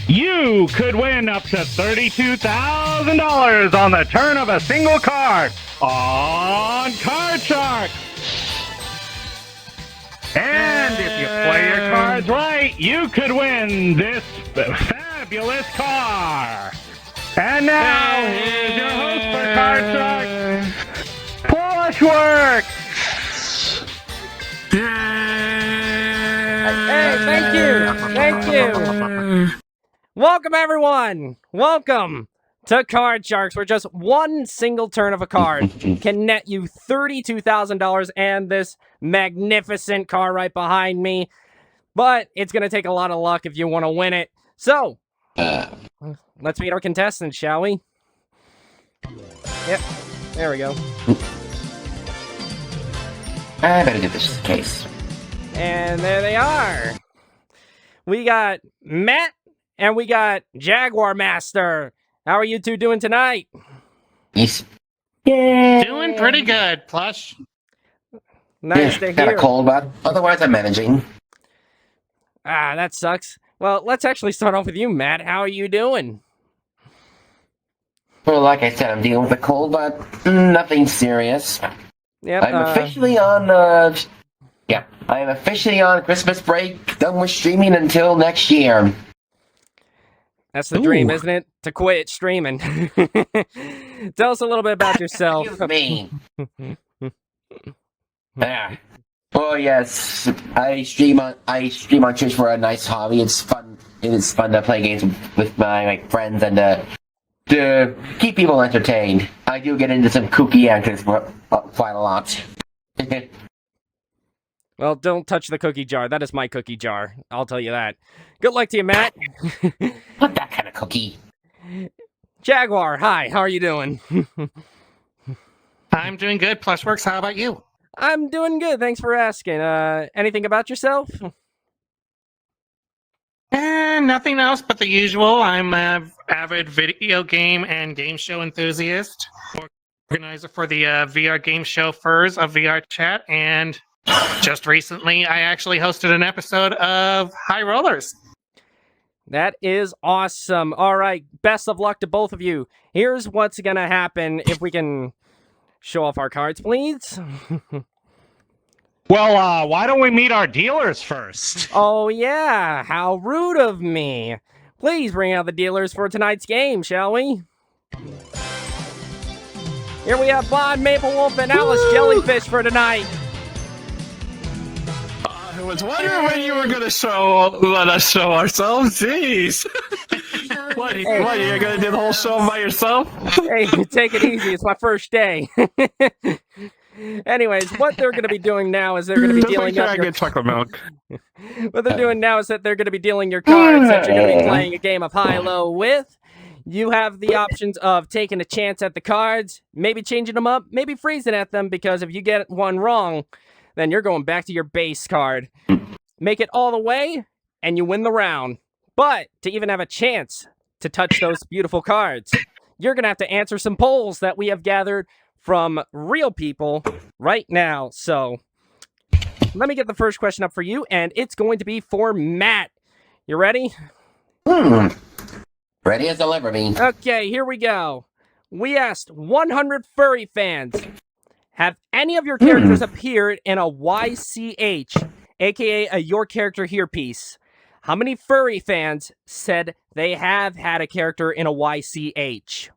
You could win up to $32,000 on the turn of a single card on Card Shark. And if you play your cards right, you could win this fabulous car. And now, here's your host for Card Shark, Plushworks. Hey, thank you. Welcome, everyone. Welcome to Card Sharks, where just one single turn of a card can net you $32,000 and this magnificent car right behind me. But it's going to take a lot of luck if you want to win it. So, let's meet our contestants, shall we? Yep, there we go. I better get this case. And there they are. We got Matt and we got Jaguar Master. How are you two doing tonight? Yes. Yeah. Doing pretty good, Plush. Nice to hear. Got a cold, but otherwise I'm managing. Ah, that sucks. Well, let's actually start off with you, Matt. How are you doing? Well, like I said, I'm dealing with a cold, but nothing serious. Yep. I'm officially on, I am officially on Christmas break, done with streaming until next year. That's the dream, isn't it? To quit streaming. Tell us a little bit about yourself. Excuse me. Yeah. Oh yes, I stream on Twitch for a nice hobby. It's fun. It is fun to play games with my friends and to keep people entertained. I do get into some kooky antics quite a lot. Well, don't touch the cookie jar. That is my cookie jar. I'll tell you that. Good luck to you, Matt. What that kind of cookie? Jaguar, hi. How are you doing? I'm doing good, Plushworks. How about you? I'm doing good. Thanks for asking. Anything about yourself? Nothing else but the usual. I'm an avid video game and game show enthusiast, organizer for the VR game show Furs of VR Chat, and just recently I actually hosted an episode of High Rollers. That is awesome. All right, best of luck to both of you. Here's what's going to happen if we can show off our cards, please. Well, why don't we meet our dealers first? Oh, yeah. How rude of me. Please bring out the dealers for tonight's game, shall we? Here we have Bond, Maple Wolf, and Alice Jellyfish for tonight. I was wondering when you were going to let us show ourselves. Jeez. What, you're going to do the whole show by yourself? Hey, take it easy. It's my first day. Anyways, what they're going to be doing now is they're going to be dealing up your... chocolate milk. What they're doing now is that they're going to be dealing your cards that you're going to be playing a game of high-low with. You have the options of taking a chance at the cards, maybe changing them up, maybe freezing at them, because if you get one wrong, then you're going back to your base card. Make it all the way, and you win the round. But to even have a chance to touch those beautiful cards, you're going to have to answer some polls that we have gathered from real people right now. So let me get the first question up for you, and it's going to be for Matt. You ready? Ready as I'll ever be. Okay, here we go. We asked 100 furry fans, have any of your characters appeared in a YCH, aka a Your Character Here piece? How many furry fans said they have had a character in a YCH?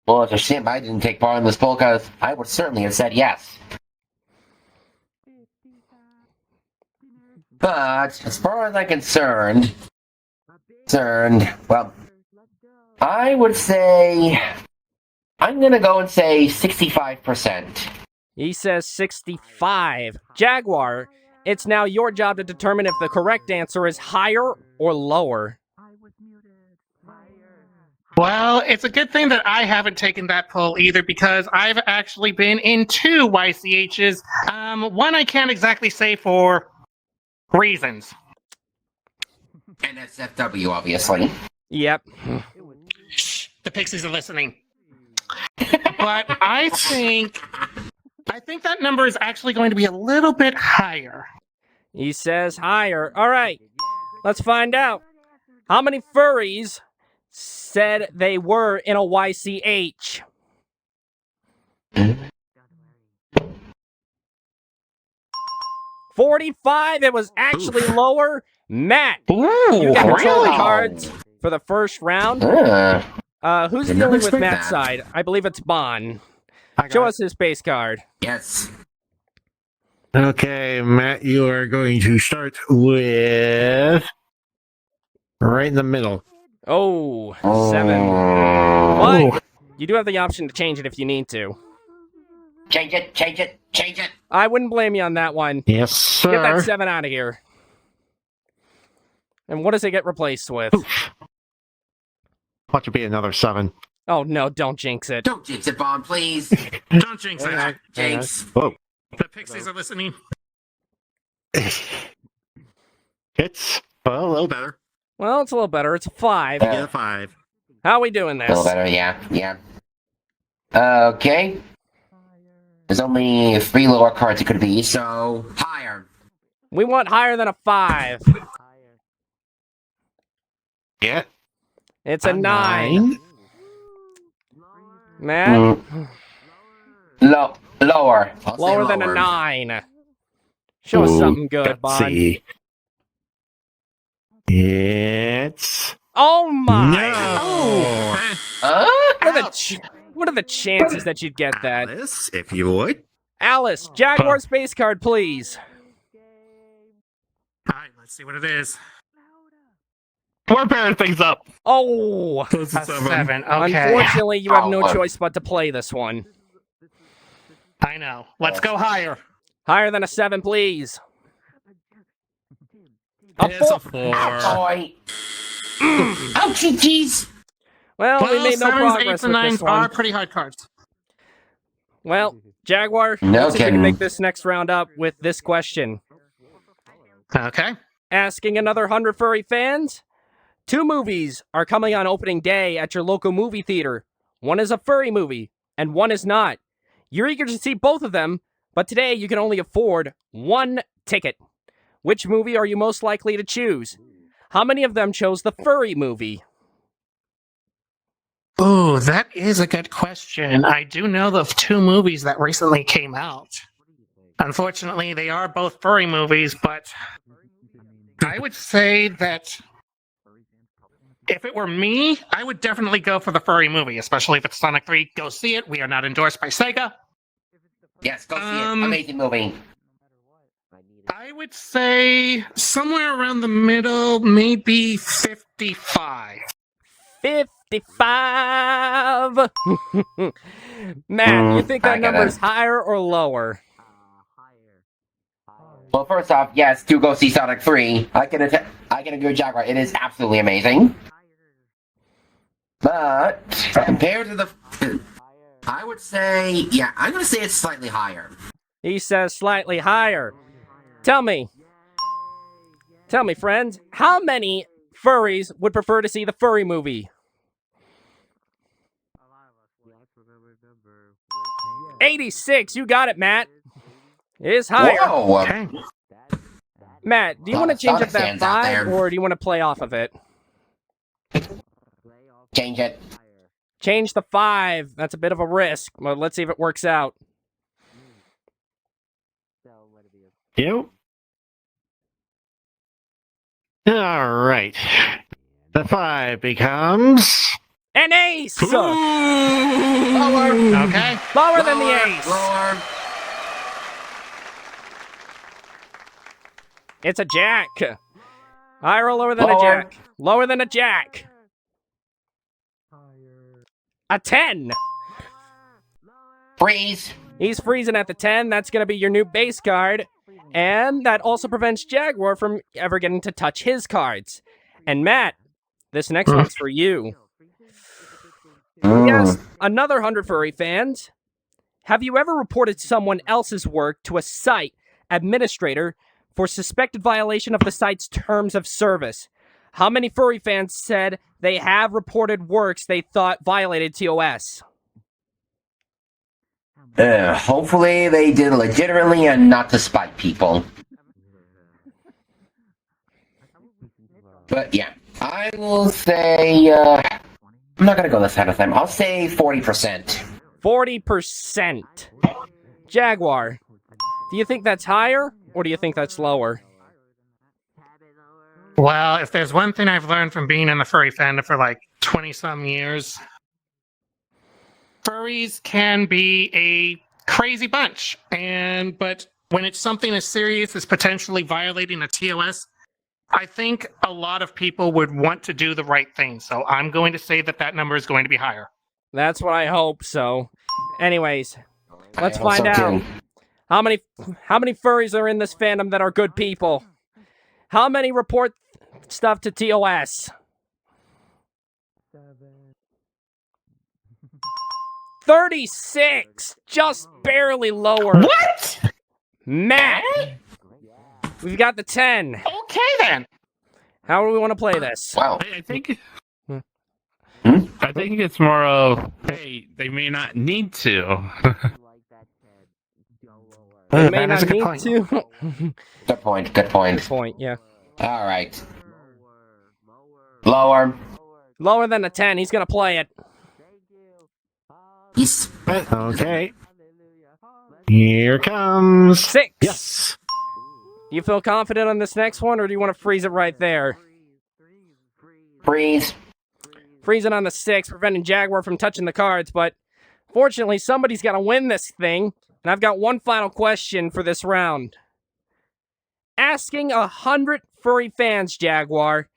Well, it's a shame I didn't take part in this poll, because I would certainly have said yes. But as far as I'm concerned, well, I would say I'm gonna go and say 65%. He says 65. Jaguar, it's now your job to determine if the correct answer is higher or lower. Well, it's a good thing that I haven't taken that poll either, because I've actually been in 2 YCHs. One I can't exactly say for reasons. NSFW, obviously. Yep. Shh, the Pixies are listening. but I think that number is actually going to be a little bit higher. He says higher. All right, let's find out. How many furries said they were in a YCH? $45. It was actually lower. Matt, you get control of the cards for the first round. Who's Did dealing not with expect Matt's that. side? I believe it's Bon. I got Show it. us his base card. Yes. Okay, Matt, you are going to start with right in the middle. Oh, 7. Oh. But you do have the option to change it if you need to. Change it, change it, change it. I wouldn't blame you on that one. Yes, Get that sir. 7 out of here. And what does it get replaced with? Watch it be another 7. Oh no, don't jinx it. Don't jinx it, Bond, please. Don't jinx it. Jinx. Whoa. The Pixies are listening. It's a little better. Well, it's a little better. It's a 5. Yeah. Get a 5. How are we doing A little this? better, yeah. Okay. There's only 3 lower cards it could be, so higher. We want higher than a 5. Yeah. It's a 9. Matt, Mm. Lower. I'll say lower than a lower. 9. Show us something good, Let's Bond. see. It's Oh my! no. What are the chances that you'd get that? Alice, if you would. Alice, Jaguar space card, please. All right, let's see what it is. We're pairing things up. Oh! A 7. Okay. Unfortunately, you have no Oh, choice but to play this one. I know. Let's go higher. Higher than a 7, please. A It's 4. a 4. Boy. Ouchie jeez. Well, we made no 7s, progress 8s, and with 9s this are one. pretty hard cards. Well, Jaguar, No let's see if we can kidding. make this next round up with this question. Okay. Asking another 100 furry fans. 2 movies are coming on opening day at your local movie theater. One is a furry movie, and one is not. You're eager to see both of them, but today you can only afford 1 ticket. Which movie are you most likely to choose? How many of them chose the furry movie? Ooh, that is a good question. I do know of 2 movies that recently came out. Unfortunately, they are both furry movies, but I would say that if it were me, I would definitely go for the furry movie, especially if it's Sonic 3. Go see it. We are not endorsed by Sega. Yes, go see it. Amazing movie. I would say somewhere around the middle, maybe 55. 55! Matt, you think I that gotta- number is higher or lower? Well, first off, yes, do go see Sonic 3. I can agree with Jaguar. It is absolutely amazing. But compared to the, I would say, yeah, I'm gonna say it's slightly higher. He says slightly higher. Tell me, friends, how many furries would prefer to see the furry movie? 86, you got it, Matt. It is higher. Whoa! Okay. Matt, do you Lot want to of change Sonic up that fans out 5, there. or do you want to play off of it? Change it. Change the 5. That's a bit of a risk. Well, let's see if it works out. You. All right. The 5 becomes An ace! Lower. Okay. Lower than the Lower, ace. Lower. It's a jack. Higher or lower than a Lower. jack? Lower than a jack. A 10. Freeze. He's freezing at the 10. That's going to be your new base card. And that also prevents Jaguar from ever getting to touch his cards. And Matt, this next one's for you. Yes, another 100 furry fans. Have you ever reported someone else's work to a site administrator for suspected violation of the site's terms of service? How many furry fans said they have reported works they thought violated TOS? Hopefully they did it legitimately and not to spite people. But yeah, I will say, I'm not gonna go this out of time. I'll say 40%. 40%. Jaguar, do you think that's higher or do you think that's lower? Well, if there's one thing I've learned from being in the furry fandom for like 20-some years, furries can be a crazy bunch. But when it's something as serious as potentially violating a TOS, I think a lot of people would want to do the right thing. So I'm going to say that number is going to be higher. That's what I hope so. Anyways, let's I hope find so, out. too. How many furries are in this fandom that are good people? How many report stuff to TOS? 36! Just barely lower. What? Matt! We've got the 10. Okay then. How do we want to play this? Wow. I think. Hmm? I think it's more of, hey, they may not need to. We may That is not a good need point. to. Good point. Good point. Point, yeah. All right. Lower. Lower than a 10. He's going to play it. Yes. Okay. Here comes. 6. Yes. Do you feel confident on this next one, or do you want to freeze it right there? Freeze. Freezing on the 6, preventing Jaguar from touching the cards, but fortunately, somebody's got to win this thing, and I've got one final question for this round. Asking 100 furry fans, Jaguar,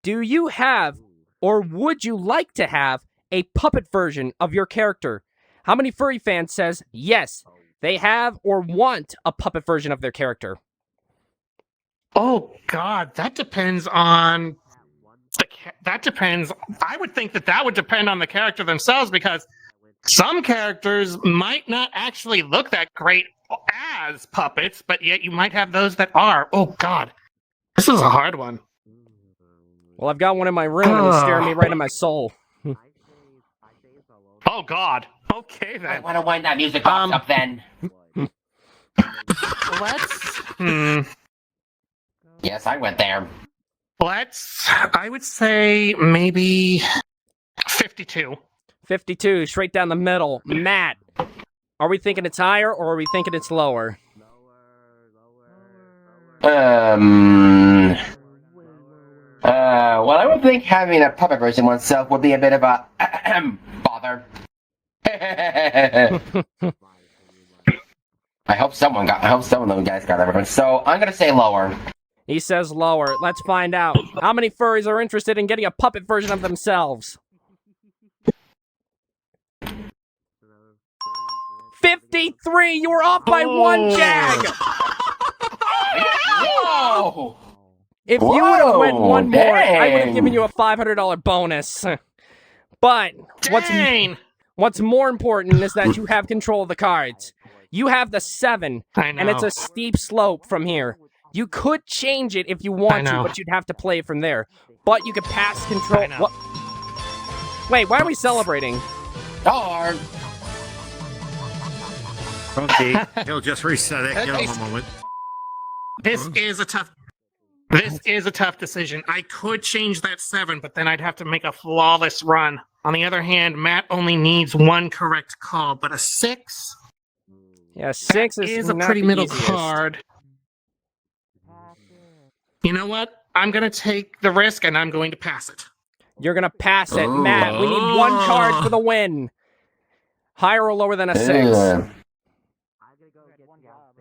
do you have, or would you like to have, a puppet version of your character? How many furry fans says yes, they have or want a puppet version of their character? Oh God, that depends on. That depends. I would think that would depend on the character themselves, because some characters might not actually look that great as puppets, but yet you might have those that are. Oh God, this is a hard one. Well, I've got one in my room, and he's staring me right in my soul. Oh God. Okay I then. want to wind that music box up then. Let's. Yes, I went there. I would say maybe 52. 52, straight down the middle. Matt, are we thinking it's higher, or are we thinking it's lower? Well, I would think having a puppet version oneself would be a bit of a bother. I hope some of those guys got everyone. So I'm gonna say lower. He says lower. Let's find out. How many furries are interested in getting a puppet version of themselves? 53! You were off by one, Jag! Whoa! If you would have went Whoa, one more, I would have dang. given you a $500 bonus. But Dang! what's more important is that you have control of the cards. You have the 7, I know. and it's a steep slope from here. You could change it if you want to, know. but you'd have to play it from there. But you could pass control. I know. What? Wait, why are we celebrating? Darn. Okay, he'll just reset it. Give him a moment. This is a tough decision. I could change that 7, but then I'd have to make a flawless run. On the other hand, Matt only needs one correct call, but a 6 Yeah, 6 is a not pretty the middle easiest. card. You know what? I'm going to take the risk, and I'm going to pass it. You're gonna pass it, Matt. We need one card for the win. Higher or lower than a 6?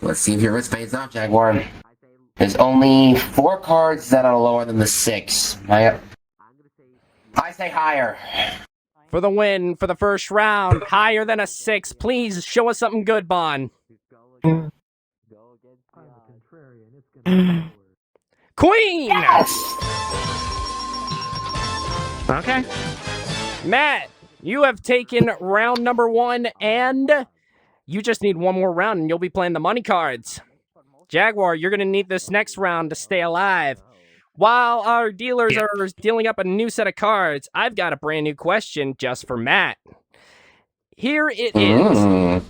Let's see if your risk pays off, Jaguar. There's only 4 cards that are lower than the 6. I say higher. For the win, for the first round, higher than a 6. Please show us something good, Bon. Queen! Okay. Matt, you have taken round number 1, and you just need one more round, and you'll be playing the money cards. Jaguar, you're going to need this next round to stay alive. While our dealers are dealing up a new set of cards, I've got a brand new question just for Matt. Here it is. Mm.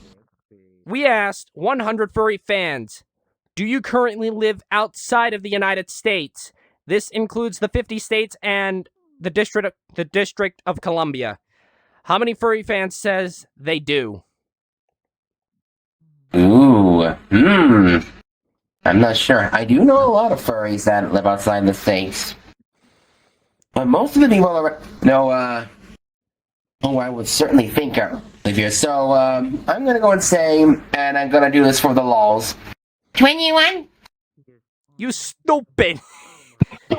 We asked 100 furry fans, do you currently live outside of the United States? This includes the 50 states and the District of Columbia. How many furry fans says they do? Ooh. I'm not sure. I do know a lot of furries that live outside the States. But most of the people I would certainly think are live here. So, I'm gonna go and say, and I'm gonna do this for the lols. 21? You stupid. All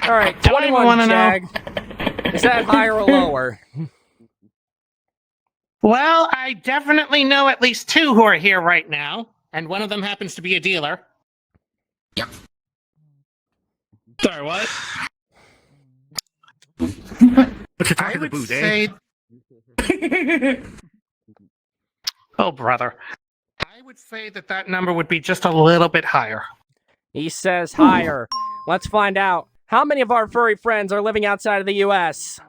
right, Don't even 21, wanna know. Jag. Is that higher or lower? Well, I definitely know at least 2 who are here right now, and one of them happens to be a dealer. Yep. Sorry, what? What you I talking would about, eh? say. Oh, brother. I would say that number would be just a little bit higher. He says higher. Let's find out. How many of our furry friends are living outside of the U.S.?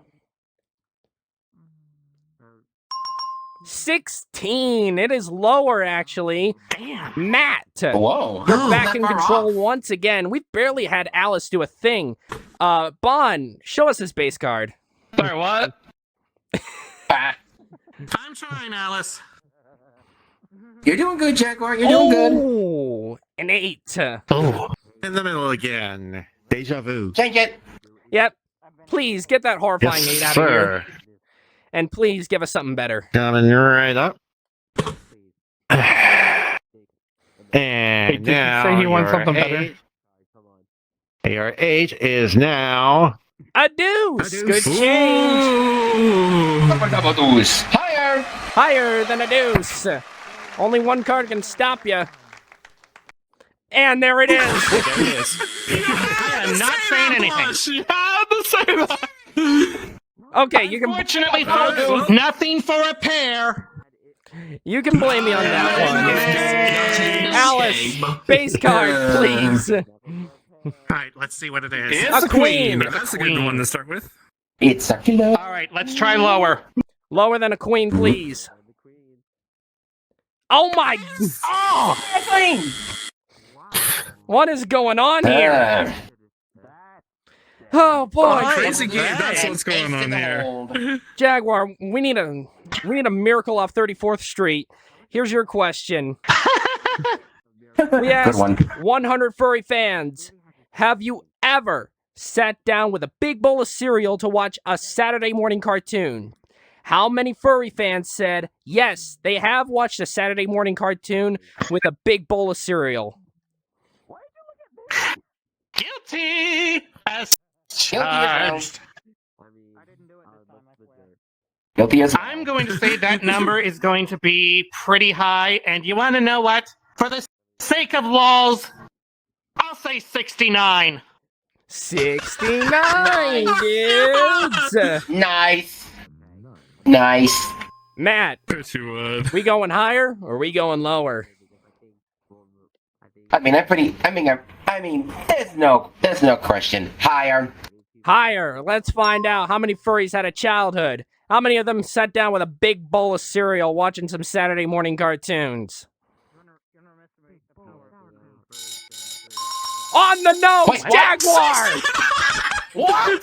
16. It is lower, actually. Damn. Matt, Whoa. you're back Not in far control off. once again. We've barely had Alice do a thing. Bon, show us his base card. Sorry, what? Ah, I'm trying, Alice. you're doing good, Jaguar. You're doing good. Oh, an 8. Oh. In the middle again. Deja vu. Change it. Yep. Please get that horrifying 8 out of here. sir. And please give us something better. Coming right up. And Hey, did you now say you want your something better? eight- Your 8 is now. A deuce. A Good deuce. change. Double deuce. Higher. Higher than a deuce. Only one card can stop you. And there it is. There it is. I am not saying anything. You had to say that. Okay, you can Fortunately, folks, nothing for a pair. blame me on that one. Alice, base card, please. All right, let's see what it is. It's A queen. That's a good one to start with. It's a kilo. All right, let's try lower. Lower than a queen, please. Oh my! Oh, What is going on here? Oh boy, Crazy game. That's what's going on here. Jaguar, we need a miracle off 34th Street. Here's your question. We Good asked one. 100 furry fans, have you ever sat down with a big bowl of cereal to watch a Saturday morning cartoon? How many furry fans said, yes, they have watched a Saturday morning cartoon with a big bowl of cereal? Guilty as Guilty as charged. Guilty as I'm going to say that number is going to be pretty high, and you want to know what? For the sake of lols, I'll say 69. 69, dudes! Nice. Nice. Matt, Yes, you would. we going higher or we going lower? I mean, there's no question. Higher. Higher. Let's find out how many furries had a childhood. How many of them sat down with a big bowl of cereal watching some Saturday morning cartoons? On the nose, Wait, what? Jaguar! What?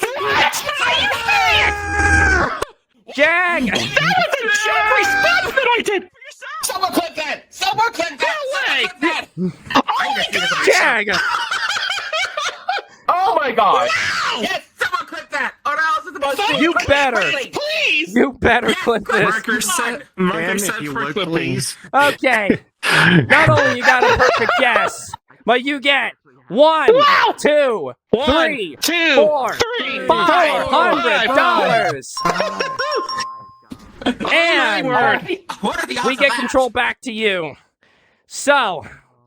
Jag! Jeffrey, stop that I did! Someone clip that! Someone clip that! No way! Jag! Oh my god! Yes! Someone clip that! Or else it's about to You better. Please! You better clip this. Marker set. Marker Dan, set if you for would, clipping. please. Okay. Not only you got a perfect guess, but you get 1, 2, 3, 2, 4, 3, $500. And What are the odds we of get that? control back to you. So,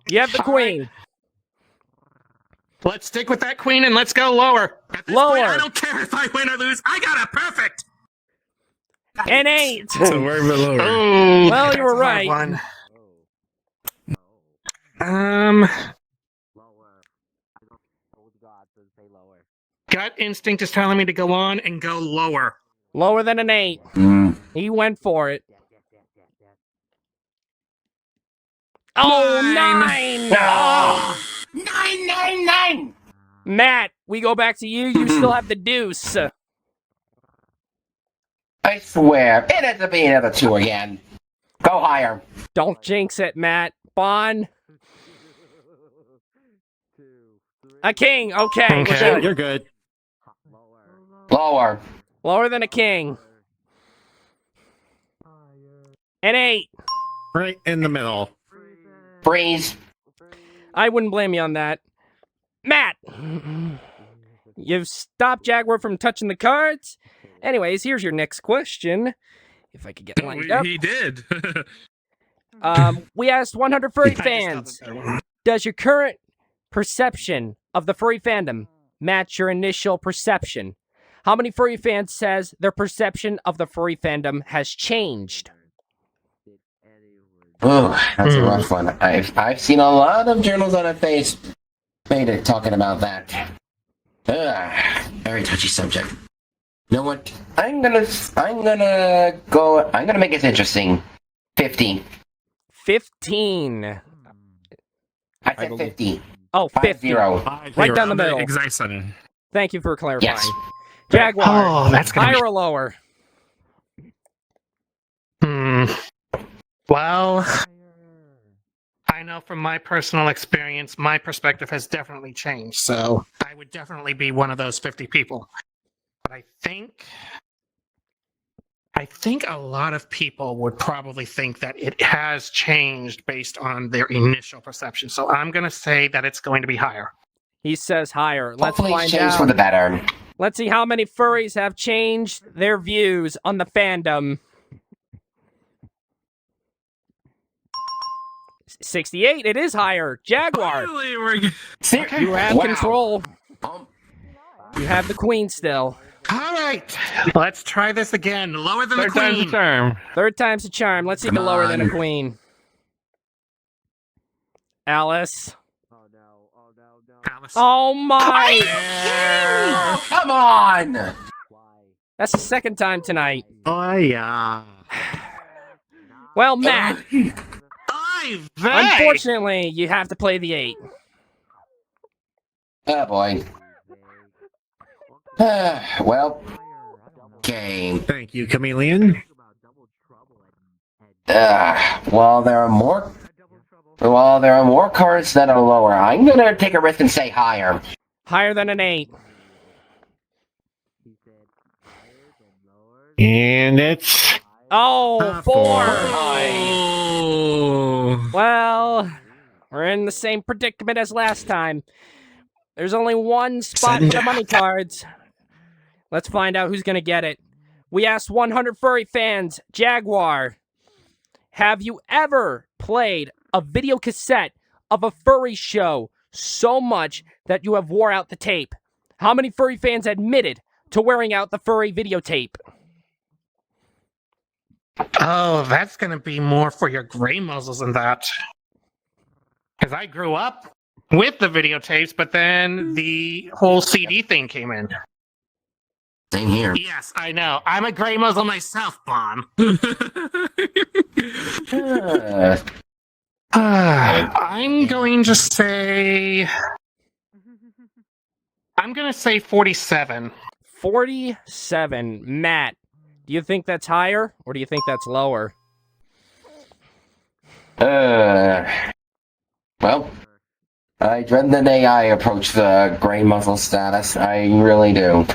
you have the queen. Let's stick with that queen and let's go lower. At this Lower. point, I don't care if I win or lose. I got a perfect. An 8. So we're below. Oh, Well, you were right. One. Gut instinct is telling me to go on and go lower. Lower than an 8. Mm. He went for it. Oh, 9! No! 9! Matt, we go back to you. You still have the deuce. I swear, it ends up being another 2 again. Go higher. Don't jinx it, Matt. Bon. A king. Okay. we're Okay. good. You're good. Lower. Lower than a king. An 8. Right in the middle. Freeze. I wouldn't blame you on that. Matt! You've stopped Jaguar from touching the cards. Anyways, here's your next question. If I could get lined up. He did. We asked 100 furry I just fans, thought that one. does your current perception of the furry fandom match your initial perception? How many furry fans says their perception of the furry fandom has changed? Oh, that's a rough one. I've seen a lot of journals on a face made talking about that. Very touchy subject. You know what? I'm gonna make it interesting. 50. 15. I I said believe- 50. Oh, 50. 5-0. Right down the middle. Exactly. Thank you for clarifying. Yes. Jaguar, Oh, that's gonna higher be. or lower? Well, I know from my personal experience, my perspective has definitely changed. So I would definitely be one of those 50 people. But I think a lot of people would probably think that it has changed based on their initial perception. So I'm going to say that it's going to be higher. He says higher. Let's Hopefully it's find changed out. for the better. Let's see how many furries have changed their views on the fandom. 68. It is higher. Jaguar, Finally, we're you have Wow. control. Um, You have the queen still. All right. Let's try this again. Lower than the third time's the queen. charm. Third time's a charm. Let's see if Come it lower than a on. queen. Alice. Alice. Oh my! Oh, come on! That's the second time tonight. Oh, yeah. Well, Matt, Ay, vey. unfortunately, you have to play the 8. Oh boy. Well. Okay. Thank you, Chameleon. While there are more cards that are lower, I'm gonna take a risk and say higher. Higher than an 8. And it's Oh, 4. Oh. Well, we're in the same predicament as last time. There's only one spot for the money cards. Let's find out who's going to get it. We asked 100 furry fans, Jaguar, have you ever played a video cassette of a furry show so much that you have wore out the tape? How many furry fans admitted to wearing out the furry videotape? Oh, that's going to be more for your gray muzzles than that. Because I grew up with the videotapes, but then the whole CD thing came in. Same here. Yes, I know. I'm a gray muzzle myself, Bon. I'm going to say... I'm going to say 47. 47. Matt, do you think that's higher or do you think that's lower? Well, I dread the day I approach the gray muzzle status. I really do.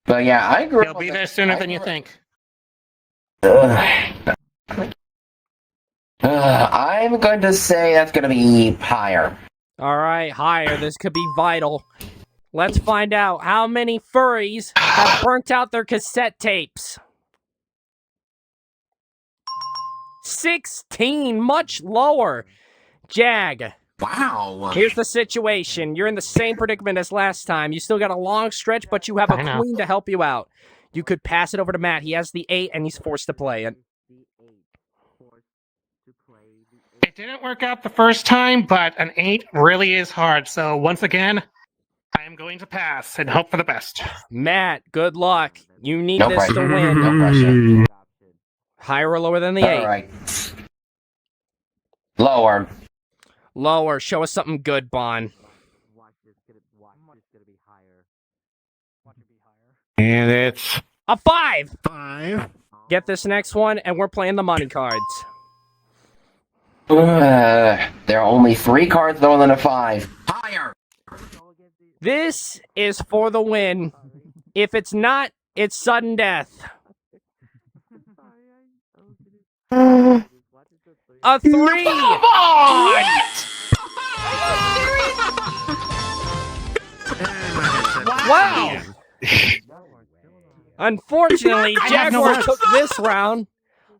But yeah, I grew He'll up be with there the- sooner I than you grew- think. I'm going to say that's going to be higher. All right, higher. This could be vital. Let's find out how many furries have burnt out their cassette tapes. 16, much lower. Jag, Wow. here's the situation. You're in the same predicament as last time. You still got a long stretch, but you have a I know. queen to help you out. You could pass it over to Matt. He has the 8, and he's forced to play it. It didn't work out the first time, but an 8 really is hard. So once again, I am going to pass and hope for the best. Matt, good luck. You need No this pressure. to win. No pressure. Higher or lower than the 8? All right. Lower. Lower. Show us something good, Bon. And it's A 5! 5. Get this next one, and we're playing the money cards. There are only 3 cards lower than a 5. Higher. This is for the win. If it's not, it's sudden death. A 3! Wow! Unfortunately, Jaguar took this round,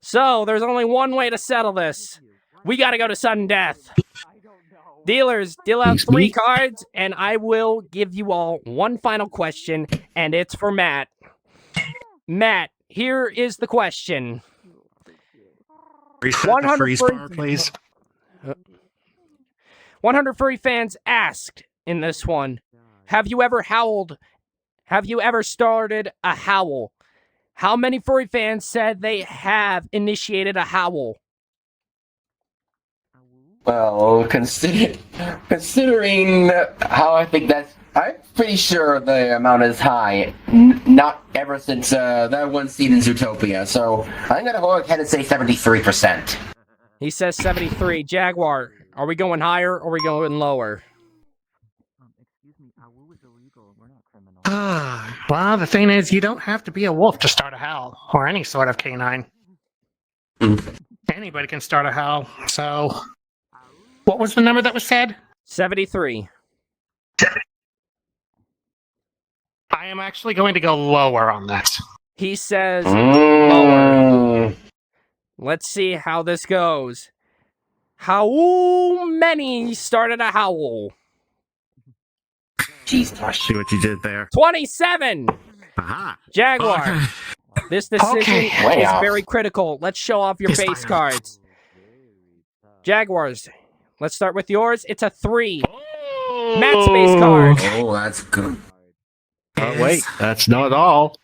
so there's only one way to settle this. We gotta go to sudden death. Dealers, deal out 3 cards, and I will give you all one final question, and it's for Matt. Matt, here is the question. Reset the 100 freeze free- bar, please. 100 furry fans asked in this one, have you ever howled? Have you ever started a howl? How many furry fans said they have initiated a howl? Well, considering how I think I'm pretty sure the amount is high. Not ever since that one scene in Zootopia. So I'm gonna go ahead and say 73%. He says 73. Jaguar, are we going higher or are we going lower? Well, the thing is, you don't have to be a wolf to start a howl, or any sort of canine. Anybody can start a howl. So, what was the number that was said? 73. I am actually going to go lower on that. He says lower. Mm. Let's see how this goes. How many started a howl? Jesus. See what you did there. 27! Aha. Jaguar, this decision Okay. Way is off. very critical. Let's show off your Yes, base I am. cards. Jaguars, let's start with yours. It's a 3. Matt's base card. Oh, that's good. Wait, that's not all.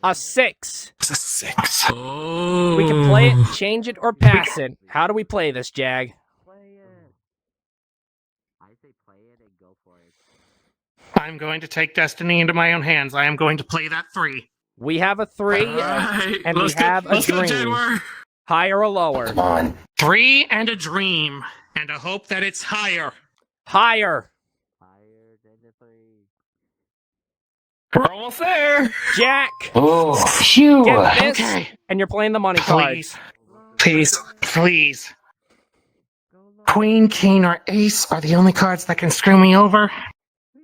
A 6. It's a 6. We can play it, change it, or pass it. How do we play this, Jag? I'm going to take destiny into my own hands. I am going to play that 3. We have a 3. Alright, And we let's have a let's go, dream. Jaguar. Higher or lower? Come on. 3 and a dream, and a hope that it's higher. Higher. We're almost there. Jack, Oh, phew. get this, Okay. and you're playing the money cards. Please. Please. Queen, king, or ace are the only cards that can screw me over.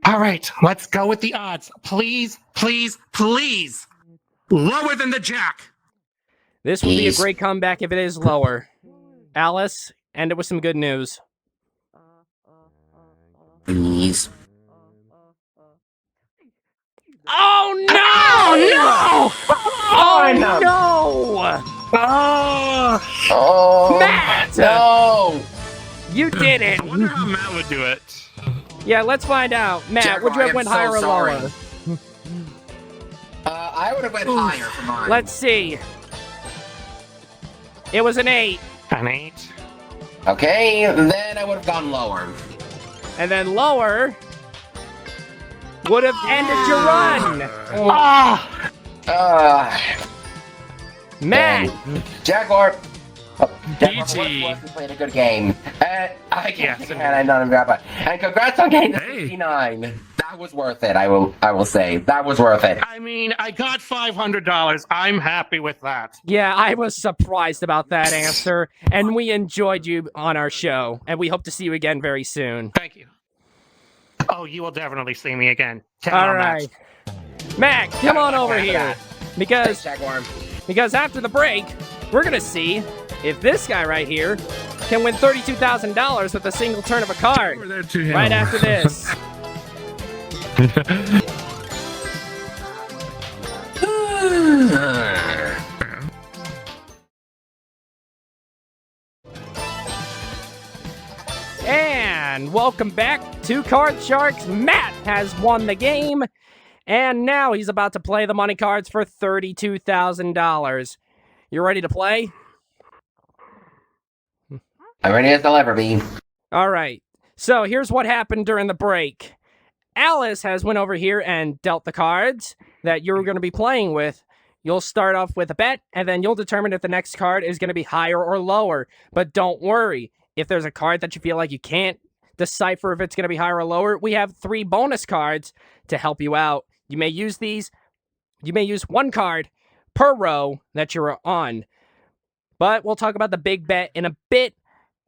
All right, let's go with the odds. Please, please, please. Lower than the jack. This would be a Please. great comeback if it is lower. Alice, end it with some good news. Please. Oh no! Oh no! Oh, Oh, Matt! no. You did I it! wonder how Matt would do it. Yeah, let's find out. Matt, Jaguar, would you I have am went so higher or sorry. lower? I would have went higher for mine. Let's see. It was an 8. An 8. Okay, then I would have gone lower. And then lower would have ended your run. Ah! Matt, Jaguar. Oh, Jaguar, BT. what was playing a good game. I Yes, can't and I'm not and congrats on getting the Hey. 69. That was worth it. I will say that was worth it. I mean, I got $500. I'm happy with that. yeah, I was surprised about that answer, and we enjoyed you on our show, and we hope to see you again very soon. Thank you. Oh, you will definitely see me again. Count All on that. right. Matt, come on over here. Thanks, Because Jaguar. after the break, we're going to see if this guy right here can win $32,000 with a single turn of a card. Over there to him. Right after this. And welcome back to Card Sharks. Matt has won the game, And now he's about to play the money cards for $32,000. You ready to play? I'm ready as I'll ever be. All right. So here's what happened during the break. Alice has went over here and dealt the cards that you're going to be playing with. You'll start off with a bet, and then you'll determine if the next card is going to be higher or lower. But don't worry. If there's a card that you feel like you can't decipher if it's going to be higher or lower, we have 3 bonus cards to help you out. You may use these. You may use 1 card per row that you're on. But we'll talk about the big bet in a bit.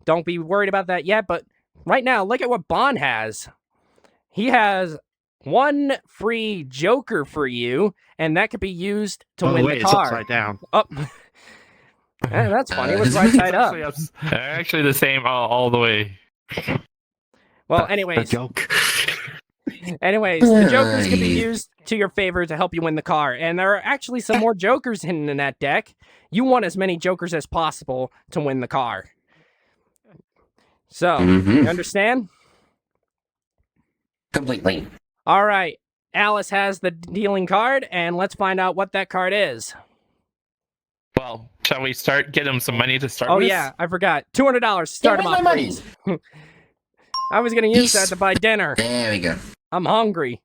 Don't be worried about that yet. But right now, look at what Bond has. He has 1 free joker for you, and that could be used to win wait, the car. it's upside down. Oh. That's funny. It was right side up. Actually, the same all the way. Well, The anyways, joke. the jokers can be used to your favor to help you win the car. And there are actually some more jokers hidden in that deck. You want as many jokers as possible to win the car. So, you understand? Completely. All right. Alice has the dealing card, and let's find out what that card is. Well, shall we get him some money to start Oh, with? yeah, I forgot. $200 to start him where's off, my money? please. I was going to use that to buy dinner. There we go. I'm hungry.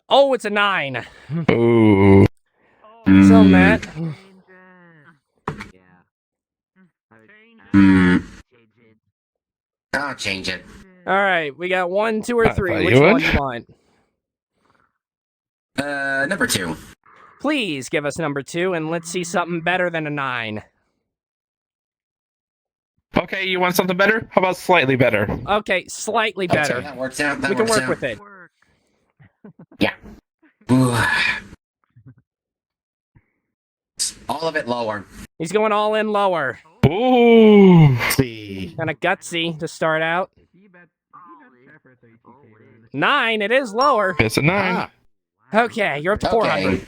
Oh, it's a 9. Ooh. So, Matt. I'll change it. All right, we got 1, 2, or 3. Which you one would? do you want? Number 2. Please give us number 2, and let's see something better than a 9. Okay, you want something better? How about slightly better? Okay, slightly better. Okay, that works out. That We can works work out. with it. Yeah. Ooh. All of it lower. He's going all in lower. Ooh. See. Kind of gutsy to start out. 9, it is lower. It's a 9. Ah, Okay, you're up to 400. Okay.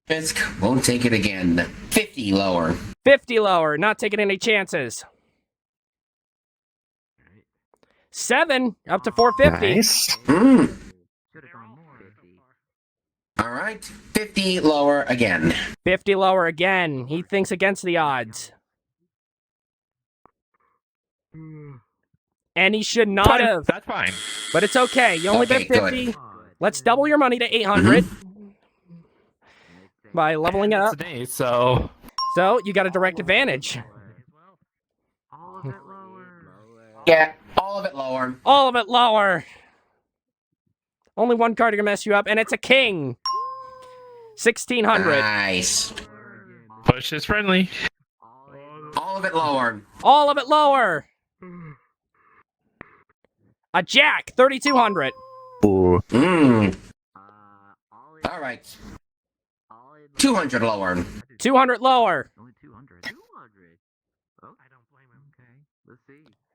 Fisk won't take it again. 50 lower. 50 lower, not taking any chances. 7, up to 450. nice. All right. 50 lower again. 50 lower again. He thinks against the odds. And he should not Fine, have, that's fine. but it's okay. You only Okay, bet 50. Let's double your money to 800 by leveling it up. Today, so So you got a direct advantage. Yeah, all of it lower. All of it lower. Only 1 card can mess you up, and it's a king. 1600. Nice. push is friendly. All of it lower. All of it lower. A jack. 3200. Ooh. All right. 200 lower. 200 lower.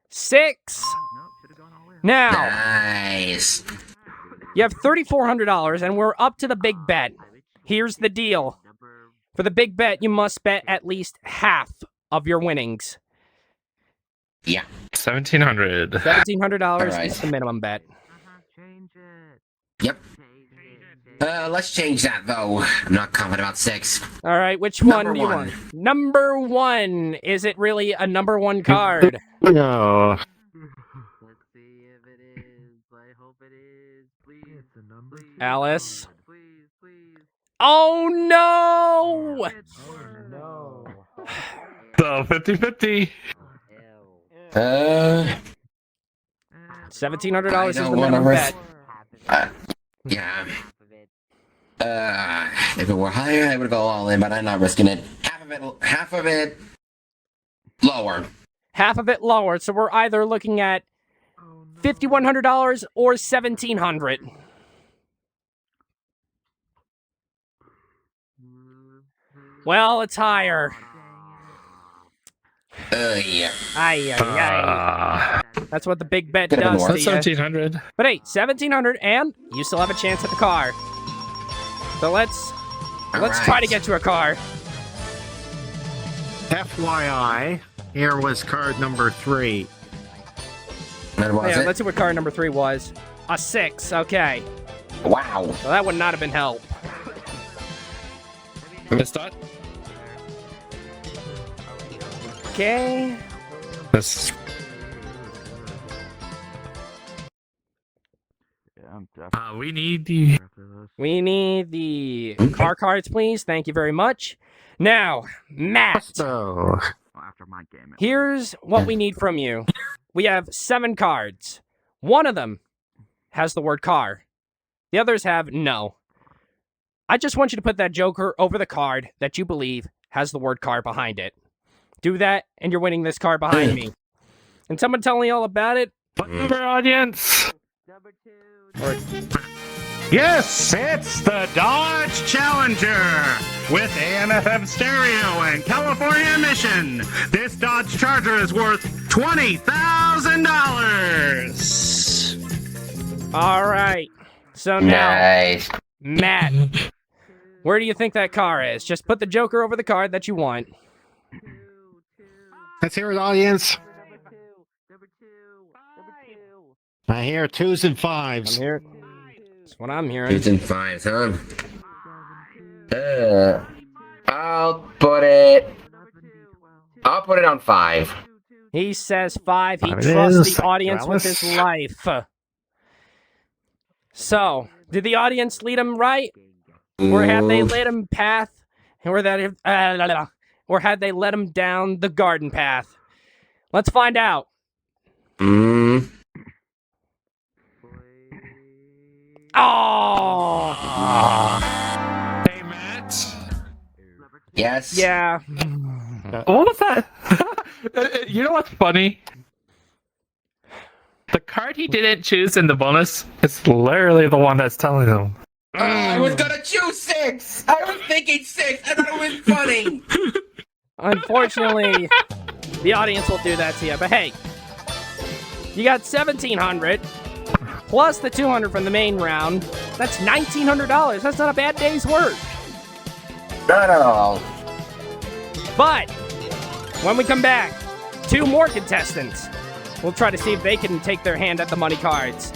6. Now, Nice. you have $3,400, and we're up to the big bet. Here's the deal. For the big bet, you must bet at least half of your winnings. Yeah. 1700. $1,700 Alright. is the minimum bet. Yep. Let's change that though. I'm not confident about 6. All right, which one Number do you 1. want? Number 1. Is it really a number 1 card? No. Alice? Oh no! So 50-50. $1,700 is the I don't wanna minimum risk- bet. Yeah. If it were higher, I would go all in, but I'm not risking it. Half of it lower. Half of it lower, so we're either looking at $5,100 or $1,700. Well, it's higher. Yeah. Ay, ay, ay. That's what the big bet Could've been does to worse. you. 1700. But hey, 1,700, and you still have a chance at the car. So let's try to get you a car. FYI, here was card number 3. And was Yeah, it? let's see what card number 3 was. A 6. Okay. Wow. So that would not have been help. Miss Dot? Okay. This. We need the. We need the car cards, please. Thank you very much. Now, Matt, So, after my game. here's what we need from you. We have 7 cards. One of them has the word car. The others have no. I just want you to put that joker over the card that you believe has the word car behind it. Do that, and you're winning this car behind me. And someone tell me all about it? What number, audience? Yes, it's the Dodge Challenger with AM/FM stereo and California emission. This Dodge Charger is worth $20,000. All right. So now, Nice. Matt, where do you think that car is? Just put the joker over the card that you want. Let's hear it, audience. I hear 2s and 5s. I'm here. That's what I'm hearing. 2s and 5s, huh? I'll put it on 5. He says 5. He 5 it trusts is. the audience with his Dallas. life. So, did the audience lead him right? Or had they led him path? Or had they led him down the garden path? Let's find out. Mm. Oh! Hey, Matt. Yes. Yeah. What was that? You know what's funny? The card he didn't choose in the bonus is literally the one that's telling him. I was gonna choose 6. I was thinking 6. I thought it was funny. Unfortunately, the audience will do that to you. But hey, you got 1,700 plus the 200 from the main round. That's $1,900. That's not a bad day's work. Not at all. But when we come back, 2 more contestants. We'll try to see if they can take their hand at the money cards.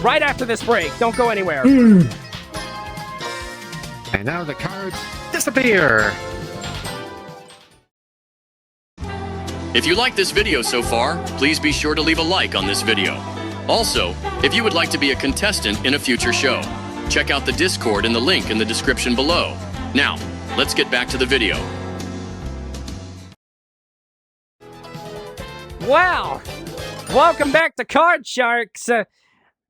Right after this break. Don't go anywhere. And now the cards disappear. If you like this video so far, please be sure to leave a like on this video. Also, if you would like to be a contestant in a future show, check out the Discord and the link in the description below. Now, let's get back to the video. Wow! Welcome back to Card Sharks. I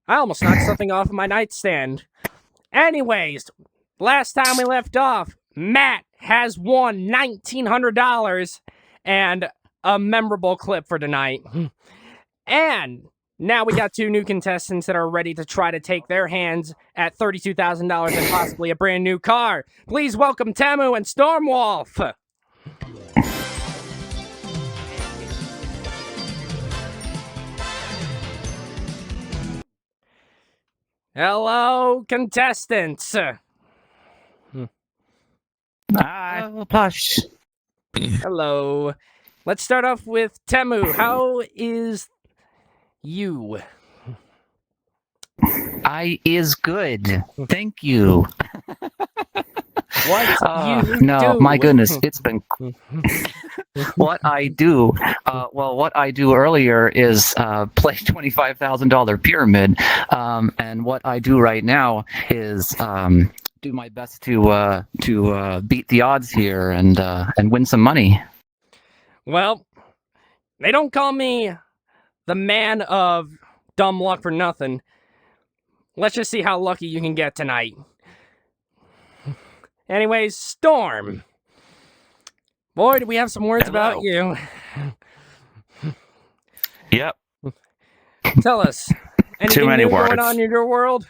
almost knocked something off of my nightstand. Anyways, last time we left off, Matt has won $1,900 and a memorable clip for tonight. And now we got 2 new contestants that are ready to try to take their hands at $32,000 and possibly a brand new car. Please welcome Temu and Stormwolf. Hello, contestants. Hi. Plush. Hello. Let's start off with Temu. How is you? I is good. Thank you. What you No, do? my goodness, it's been what I do. Well, what I do earlier is play $25,000 pyramid, and what I do right now is do my best to beat the odds here and win some money. Well, they don't call me the man of dumb luck for nothing. Let's just see how lucky you can get tonight. Anyways, Storm. Boy, do we have some words about you. Yep. Tell us. Anything many new going words. on in your world?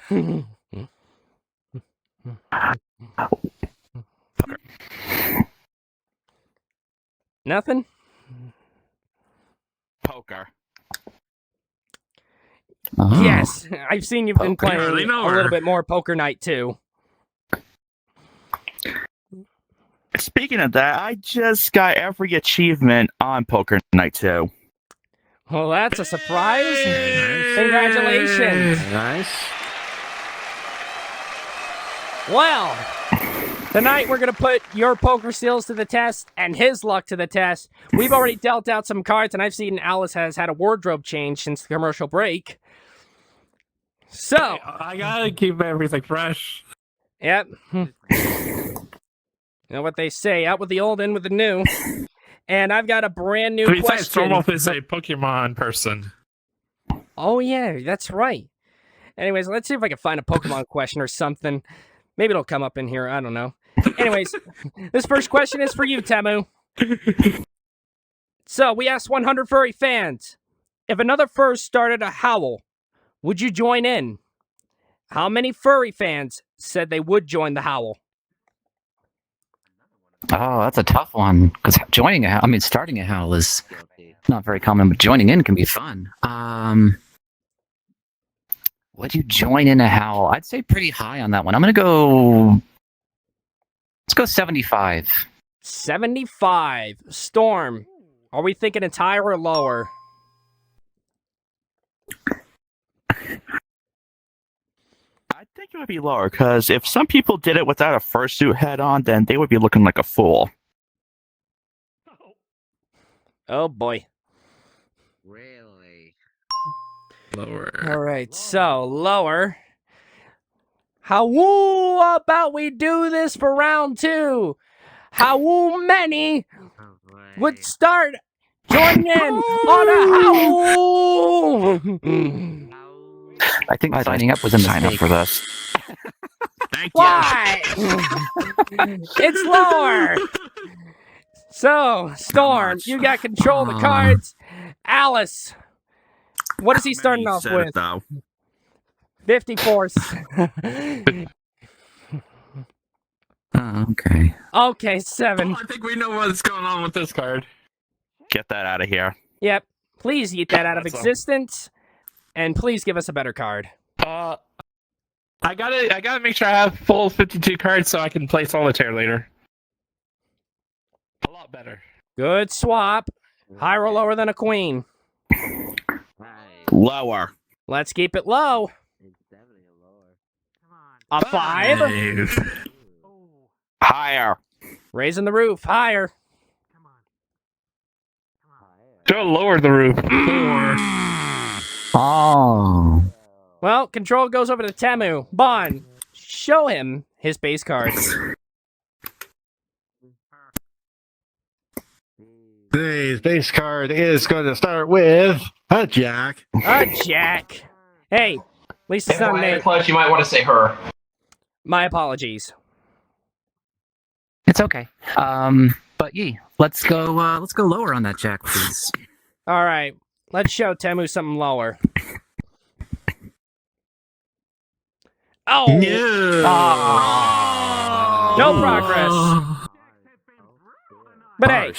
Nothing? Poker. Oh. Yes, I've seen you've been Poker. playing Really know a little her. bit more Poker Night too. Speaking of that, I just got every achievement on Poker Night 2. Well, that's a surprise. Congratulations. Nice. Well, tonight we're going to put your poker skills to the test and his luck to the test. We've already dealt out some cards, and I've seen Alice has had a wardrobe change since the commercial break. So, I gotta keep everything fresh. yep. You know what they say, out with the old, in with the new. And I've got a brand new Besides, question. Stormwolf is a Pokemon person. Oh, yeah, that's right. Anyways, let's see if I can find a Pokemon question or something. Maybe it'll come up in here. I don't know. Anyways, this first question is for you, Temu. So, we asked 100 furry fans, if another fur started a howl, would you join in? How many furry fans said they would join the howl? Oh, that's a tough one. Because starting a howl is not very common, but joining in can be fun. Would you join in a howl? I'd say pretty high on that one. I'm gonna go. Let's go 75. 75. Storm, are we thinking it's higher or lower? I think it would be lower, because if some people did it without a fursuit head on, then they would be looking like a fool. Oh, boy. Really? Lower. All right, so lower. How about we do this for round 2? How many would start joining in on a howl? I think signing up was a Sign up mistake. for this. Thank Why? It's lower. So, Storm, you got control of the cards. Alice, what is he starting off with? 54. Okay. Okay, 7. I think we know what's going on with this card. Get that out of here. Yep. Please eat that out of That's all. existence. And please give us a better card. I gotta make sure I have full 52 cards so I can play solitaire later. A lot better. Good swap. Higher or lower than a queen? Lower. Let's keep it low. A 5. Higher. Raising the roof. Higher. Don't lower the roof. 4. Oh. Well, control goes over to Temu. Bon, show him his base cards. The base card is going to start with a jack. A jack. Hey, at least it's not me. Plus, you might want to say her. My apologies. It's okay. But let's go lower on that jack, please. All right, let's show Temu something lower. Oh! No progress. But hey,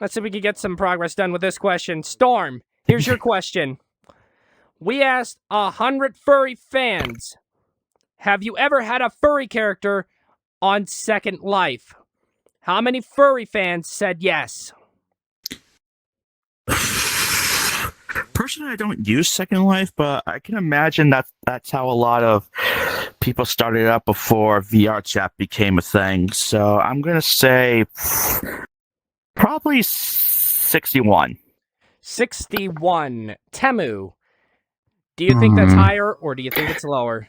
let's see if we can get some progress done with this question. Storm, here's your question. We asked 100 furry fans, have you ever had a furry character on Second Life? How many furry fans said yes? Personally, I don't use Second Life, but I can imagine that's how a lot of people started out before VR chat became a thing. So I'm gonna say probably 61. 61. Temu, do you think that's higher or do you think it's lower?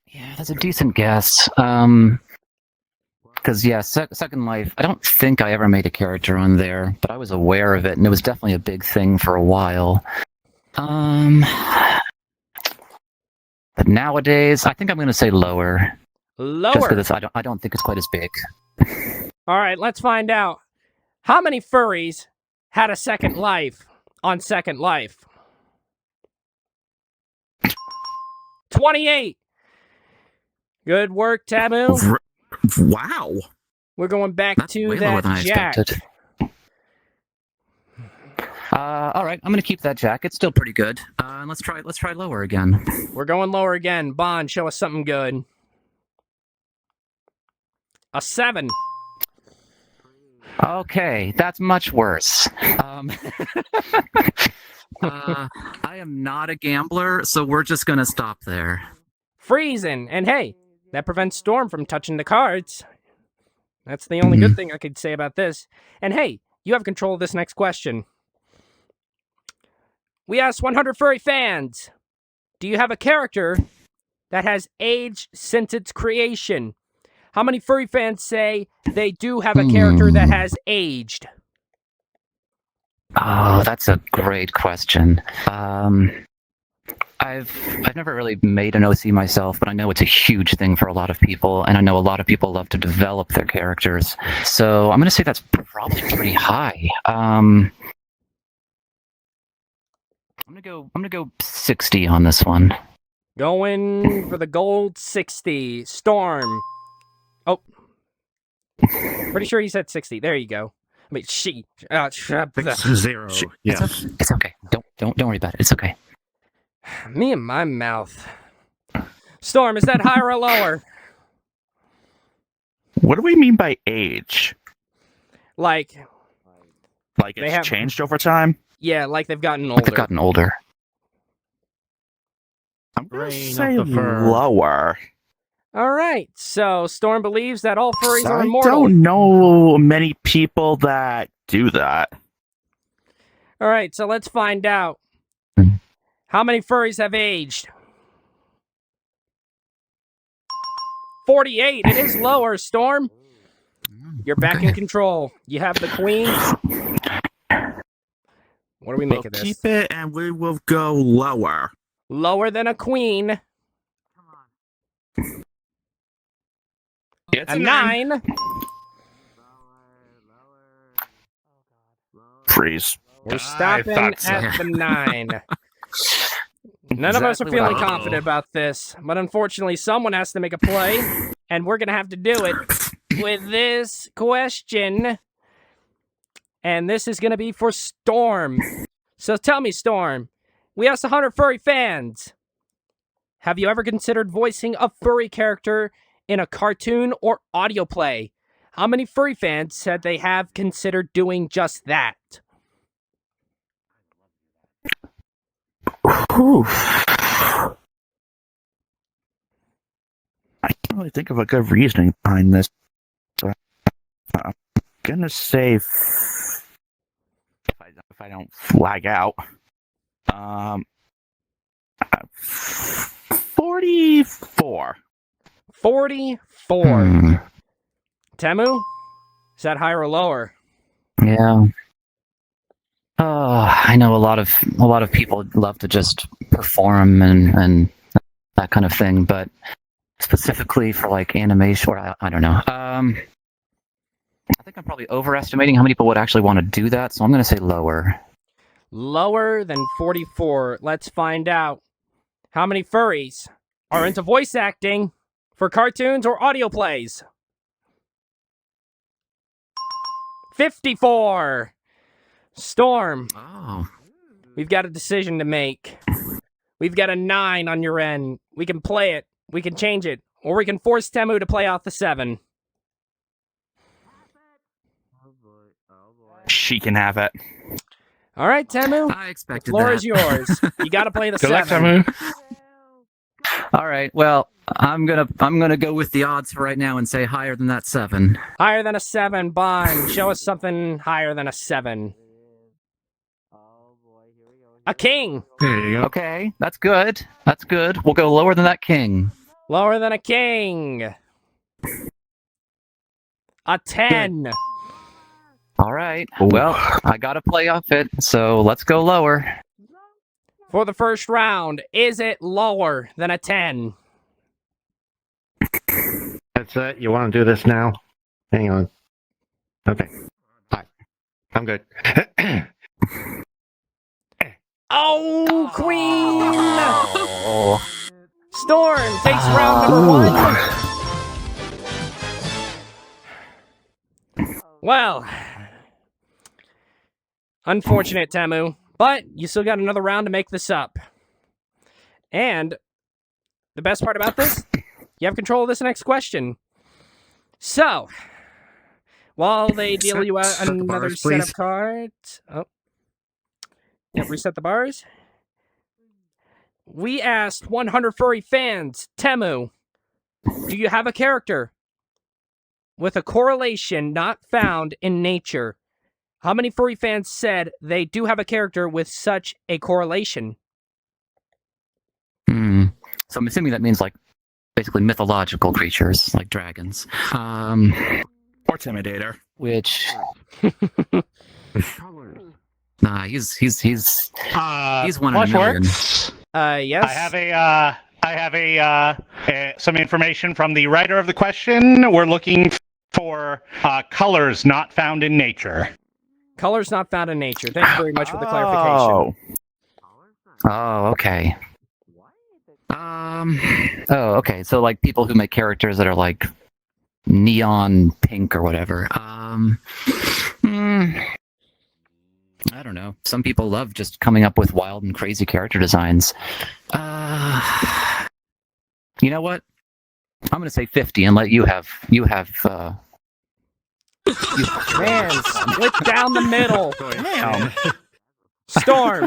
Yeah, that's a decent guess. Because Second Life, I don't think I ever made a character on there, but I was aware of it, and it was definitely a big thing for a while. But nowadays, I think I'm going to say lower. Lower. Just because I don't think it's quite as big. All right, let's find out. How many furries had a Second Life on Second Life? 28. Good work, Temu. Wow. We're going back That's to way lower that than I jack. expected. All right, I'm going to keep that jack. It's still pretty good. Let's try lower again. We're going lower again. Bond, show us something good. A 7. Okay, that's much worse. I am not a gambler, so we're just gonna stop there. Freezing. And hey, that prevents Storm from touching the cards. That's the only good thing I could say about this. And hey, you have control of this next question. We asked 100 furry fans, do you have a character that has aged since its creation? How many furry fans say they do have a character that has aged? Oh, that's a great question. I've never really made an OC myself, but I know it's a huge thing for a lot of people, and I know a lot of people love to develop their characters. So I'm going to say that's probably pretty high. I'm gonna go 60 on this one. Going for the gold 60. Storm. Oh. Pretty sure he said 60. There you go. I mean, she. 0. Yes. It's okay. Don't worry about it. It's okay. Me and my mouth. Storm, is that higher or lower? What do we mean by age? Like It's changed over time? yeah, like they've gotten older. They've gotten older. I'm going to Brain say of the fur. lower. All right, so Storm believes that all furries are I immortal. don't know many people that do that. All right, so let's find out. How many furries have aged? 48. It is lower, Storm. You're back in control. You have the queen. What do we make We'll of this? keep it and we will go lower. Lower than a queen. It's A 9. Freeze. We're stopping thought so. at the 9. None of us are Exactly what feeling I thought. confident about this, but unfortunately, someone has to make a play, and we're going to have to do it with this question. And this is going to be for Storm. So tell me, Storm, we asked 100 furry fans. Have you ever considered voicing a furry character in a cartoon or audio play? How many furry fans said they have considered doing just that? Whew. I can't really think of a good reasoning behind this. So I'm gonna say if I don't flag out, 44. 44. Temu? Is that higher or lower? Yeah. I know a lot of people love to just perform and that kind of thing, but specifically for like animation, or I don't know. I think I'm probably overestimating how many people would actually want to do that, so I'm going to say lower. Lower than 44. Let's find out. How many furries are into voice acting for cartoons or audio plays? 54. Storm, Oh. we've got a decision to make. We've got a 9 on your end. We can play it, we can change it, or we can force Temu to play off the 7. She can have it. All right, Temu. I The expected floor that. is yours. You got to play the Good luck, 7. Temu. All right. Well, I'm gonna go with the odds for right now and say higher than that 7. Higher than a 7, Bond. Show us something higher than a 7. A king. There you go. Okay, that's good. That's good. We'll go lower than that king. Lower than a king. A 10. All right. Well, I gotta play off it, so let's go lower. For the first round, is it lower than a 10? That's it. You want to do this now? Hang on. Okay. Hi. I'm good. Oh, queen! Oh. Storm takes round number 1. Well, unfortunate, Temu, but you still got another round to make this up. And the best part about this, you have control of this next question. So, while they deal you out Set the another bars, set of please. cards. Oh, reset the bars. We asked 100 furry fans, Temu, do you have a character with a correlation not found in nature? How many furry fans said they do have a character with such a correlation? So I'm assuming that means like basically mythological creatures like dragons. Or Intimidator. Which nah, he's one in a million. Flushworks. Yes. I have some information from the writer of the question. We're looking for colors not found in nature. Colors not found in nature. Thank you very much for the clarification. Oh, okay. Okay. So like people who make characters that are like neon pink or whatever. I don't know. Some people love just coming up with wild and crazy character designs. You know what? I'm gonna say 50 and let you have. Man, split down the middle. Damn. Storm.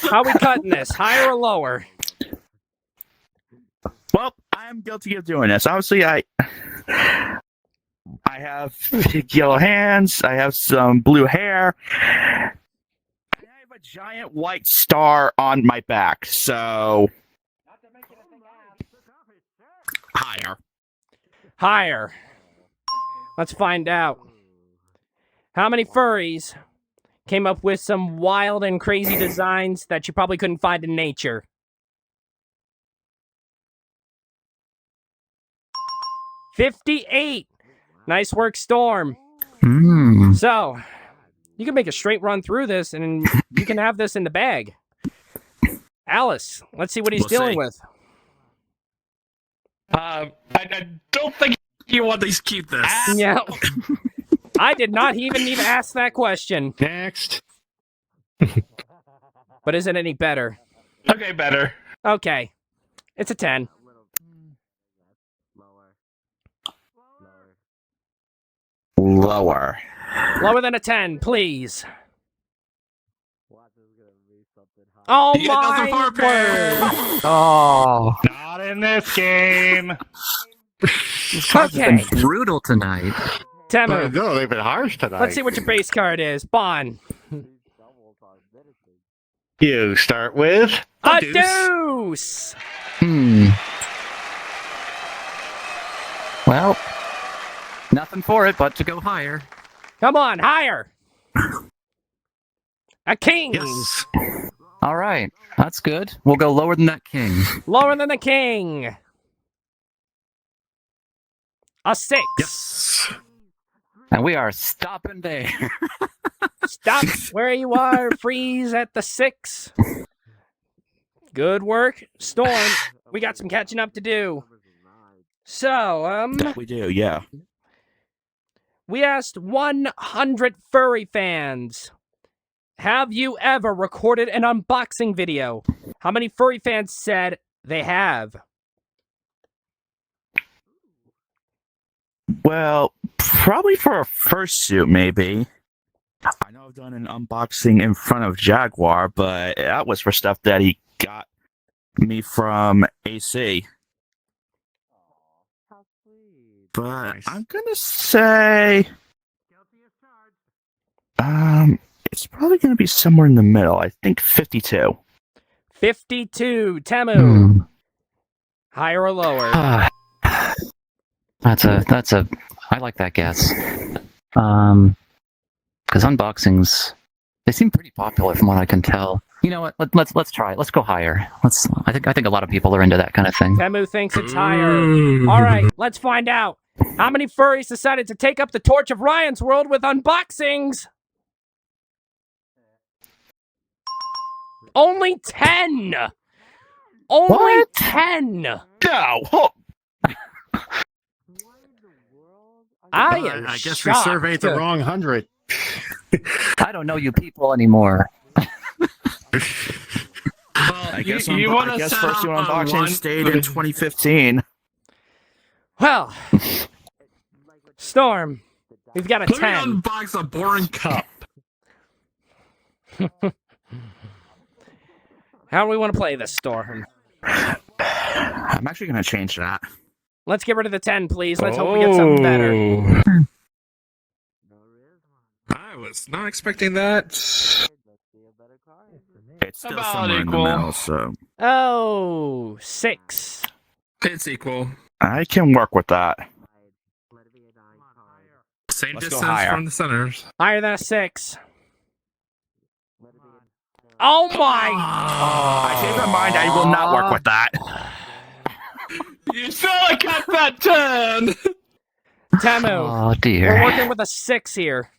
How we cutting this? Higher or lower? Well, I'm guilty of doing this. Obviously, I have yellow hands. I have some blue hair. And I have a giant white star on my back. So higher. Higher. Let's find out. How many furries came up with some wild and crazy designs that you probably couldn't find in nature? $58. Nice work, Storm. So, you can make a straight run through this, and you can have this in the bag. Alice, let's see what he's dealing with. I don't think you want to keep this. Yeah. I did not even need to ask that question. Next. But is it any better? Okay, better. Okay. It's a 10. Lower. Lower than a 10, please. Oh You get nothing my for a pair. word. Oh, Not in this game. Okay. brutal tonight. Temu, No, they've been harsh tonight. let's see what your base card is. Bon. You start with A deuce. deuce. Well, nothing for it but to go higher. Come on, higher. A king. Yes. All right, that's good. We'll go lower than that king. Lower than the king. A 6. Yes. And we are stopping there. Stop where you are. Freeze at the 6. Good work, Storm. We got some catching up to do. So, That we do, yeah. we asked 100 furry fans, have you ever recorded an unboxing video? How many furry fans said they have? Well, probably for a fursuit, maybe. I know I've done an unboxing in front of Jaguar, but that was for stuff that he got me from AC. But Nice. I'm gonna say, it's probably gonna be somewhere in the middle. I think 52. 52. Temu. Higher or lower? That's a. I like that guess. Because unboxings, they seem pretty popular from what I can tell. You know what? Let's try it. Let's go higher. I think a lot of people are into that kind of thing. Temu thinks it's higher. All right, let's find out. How many furries decided to take up the torch of Ryan's World with unboxings? Only 10. Only What? 10. No! Oh, I am I guess shocked. we surveyed the wrong 100. I don't know you people anymore. I guess, you I want to guess set first up one a unboxing one- stayed in 2015. Well, Storm, we've got a Let me 10. unbox a boring cup. How do we want to play this, Storm? I'm actually going to change that. Let's get rid of the 10, please. Let's hope we get something better. I was not expecting that. It's still About somewhere equal. in the middle, so Oh, 6. It's equal. I can work with that. Same Let's go distance higher. from the centers. Higher than a 6. Oh my! I changed my mind. I will not work with that. You still got that 10! Tamu, Oh we're dear. working with a 6 here.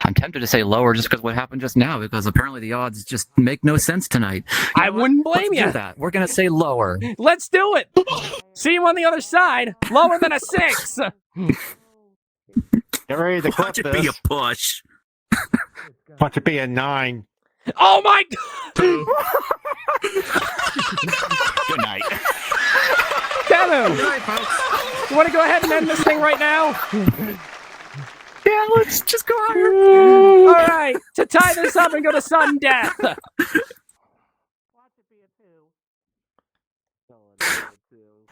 I'm tempted to say lower just because what happened just now, because apparently the odds just make no sense tonight. I wouldn't blame Let's do you. that. We're gonna say lower. Let's do it. See you on the other side. Lower than a 6. Get ready to clip Watch it be a this. push. Watch it be a 9. Oh my! Good night. Tamu, you want to go ahead and end this thing right now? Yeah, let's just go higher. All right, to tie this up and go to sudden death.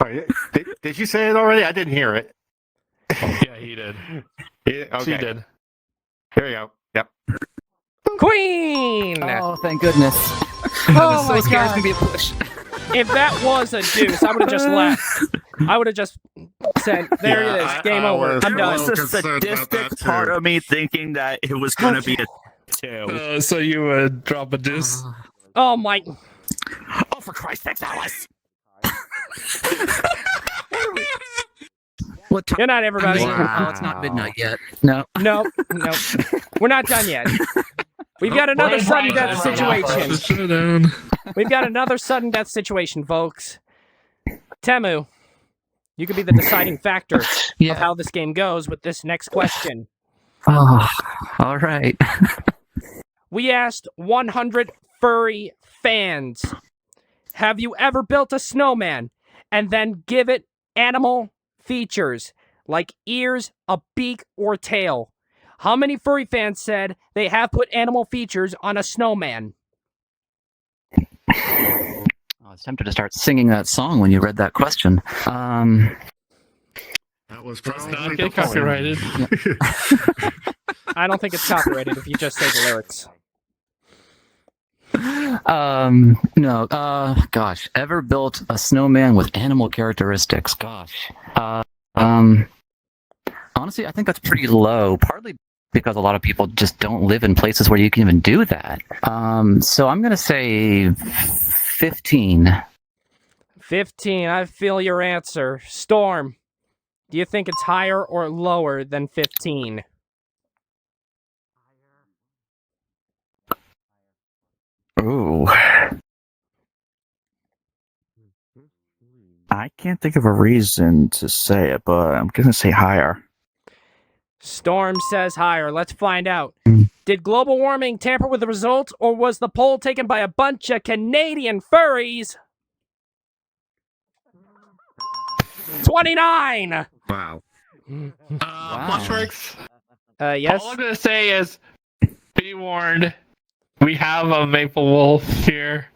Wait, did you say it already? I didn't hear it. Yeah, he did. Okay. She did. Here we go. Yep. Queen. Oh, thank goodness. Oh So my scared it's god! gonna be a push. If that was a deuce, I would have just left. I would have just said, "There it is, game over. I'm There done." was a sadistic part of me thinking that it was going to be a 2. So you would drop a deuce? Oh my! Oh, for Christ's sakes, Alice! What time? Good night, everybody. Oh, it's not midnight yet. No. No, no, we're not done yet. We've got another sudden death situation. Showdown. We've got another sudden death situation, folks. Temu, you could be the deciding factor of how this game goes with this next question. Oh, all right. We asked 100 furry fans, have you ever built a snowman and then give it animal features like ears, a beak, or tail? How many furry fans said they have put animal features on a snowman? I was tempted to start singing that song when you read that question. That was Does probably not the get point. copyrighted. I don't think it's copyrighted if you just say the lyrics. No. Gosh, ever built a snowman with animal characteristics? Gosh. Honestly, I think that's pretty low. Partly because a lot of people just don't live in places where you can even do that. So I'm gonna say 15. 15. I feel your answer. Storm, do you think it's higher or lower than 15? Ooh. I can't think of a reason to say it, but I'm going to say higher. Storm says higher. Let's find out. Did global warming tamper with the results, or was the poll taken by a bunch of Canadian furries? 29! Wow. Flashworks. Yes? All I'm going to say is, be warned, we have a maple wolf here.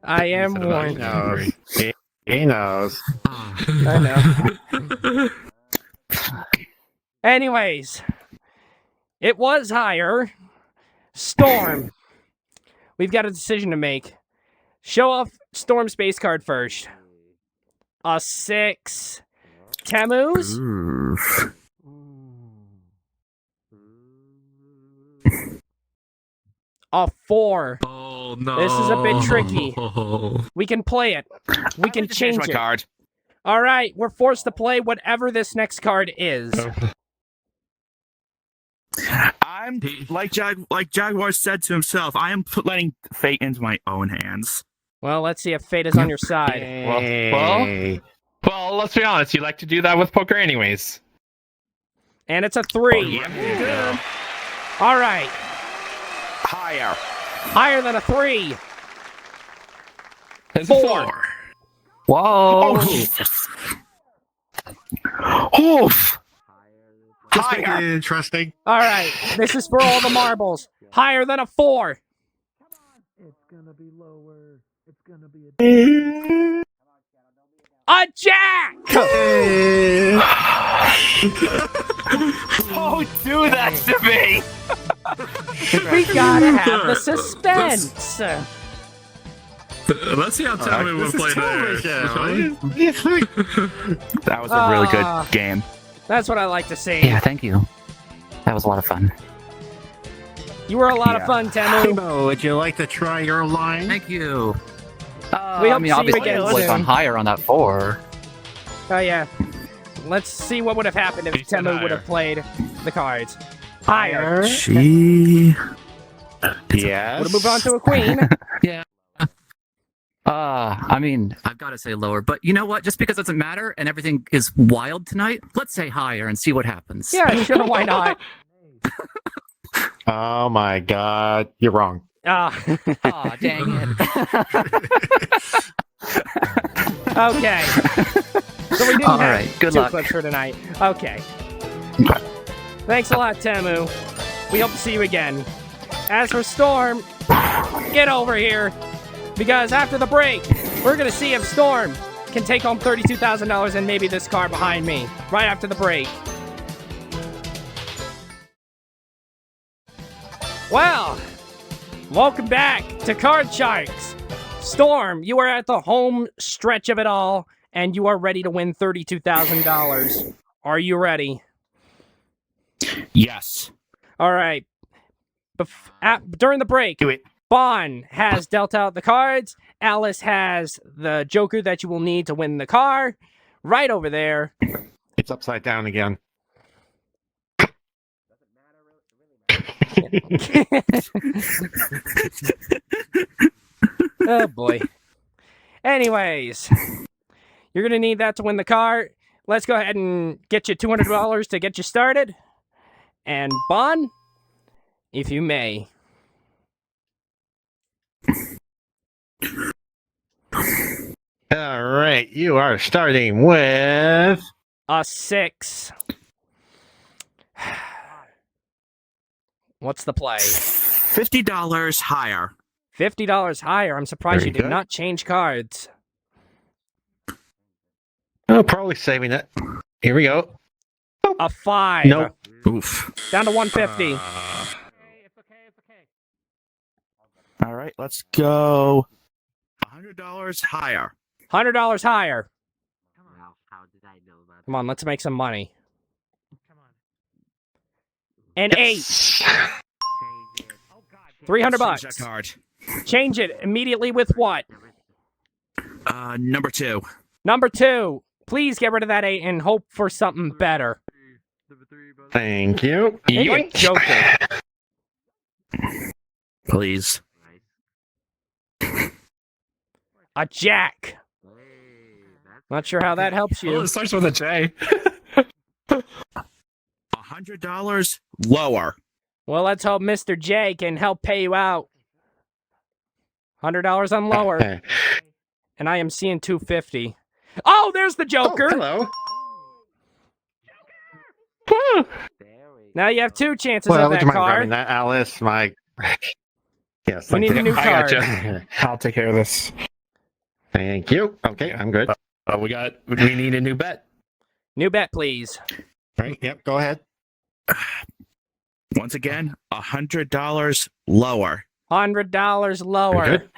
I am warned. He knows. I know. Anyways, it was higher. Storm, we've got a decision to make. Show off Storm space card first. A 6. Tamu's? A 4. Oh no. This is a bit tricky. We can play it. We can change my it. card. All right, we're forced to play whatever this next card is. I'm like Jaguar said to himself. I am letting fate into my own hands. Well, let's see if fate is on your side. Well, let's be honest. You like to do that with poker, anyways. And it's a 3. All right. Higher. Higher than a 3. It's 4. Whoa. Oof. Just make it interesting. All right. This is for all the marbles. Higher than a 4. A jack! Don't do that to me! We gotta have the suspense. Let's see how Tamu will play there. That was a really Ah. good game. That's what I like to see. Yeah, thank you. That was a lot of fun. You were a lot of fun, Tamu. Timo, would you like to try your line? Thank you. We I hope mean, to see you obviously, again I would have gone soon. higher on that 4. Oh yeah. Let's see what would have happened if He said Temu would higher. have played the cards. Higher. She. Yes. Would have moved on to a queen. I mean, I've got to say lower, but you know what? Just because it doesn't matter and everything is wild tonight, let's say higher and see what happens. Yeah, sure. Why not? Oh my God, you're wrong. Aw, dang it. Okay. So we didn't All have right, good 2 luck. clips for tonight. Okay. Thanks a lot, Tamu. We hope to see you again. As for Storm, get over here. Because after the break, we're going to see if Storm can take home $32,000 and maybe this car behind me. Right after the break. Well, welcome back to Card Sharks. Storm, you are at the home stretch of it all, and you are ready to win $32,000. Are you ready? Yes. All right. During the break, Do it. Bon has dealt out the cards. Alice has the Joker that you will need to win the car. Right over there. It's upside down again. Oh boy. Anyways, you're gonna need that to win the car. Let's go ahead and get you $200 to get you started. And Bon, if you may. All right, you are starting with A 6. What's the play? $50 higher. $50 higher. I'm surprised Very you did good. not change cards. oh, probably saving it. Here we go. A 5. Nope. Oof. Down to 150. All right, let's go. $100 higher. $100 higher. Come on, let's make some money. An 8. $300 Change that bucks. card. Change it immediately with what? Number 2. Number 2. Please get rid of that 8 and hope for something better. Thank you. Maybe a Joker. Please. A Jack. Not sure how that helps Oh, you. it starts with a J. $100 lower. Well, let's hope Mr. J can help pay you out. $100 on lower. Okay. And I am seeing 250. Oh, there's the Joker. Oh, hello. Now you have 2 chances Well, of would that you mind grabbing card. that, Alice? My. Yes. We need a new I card. gotcha. I'll take care of this. Thank you. Okay, I'm good. All We need a new bet. New bet, please. right. Yep. Go ahead. Once again, $100 lower. $100 lower. Very good.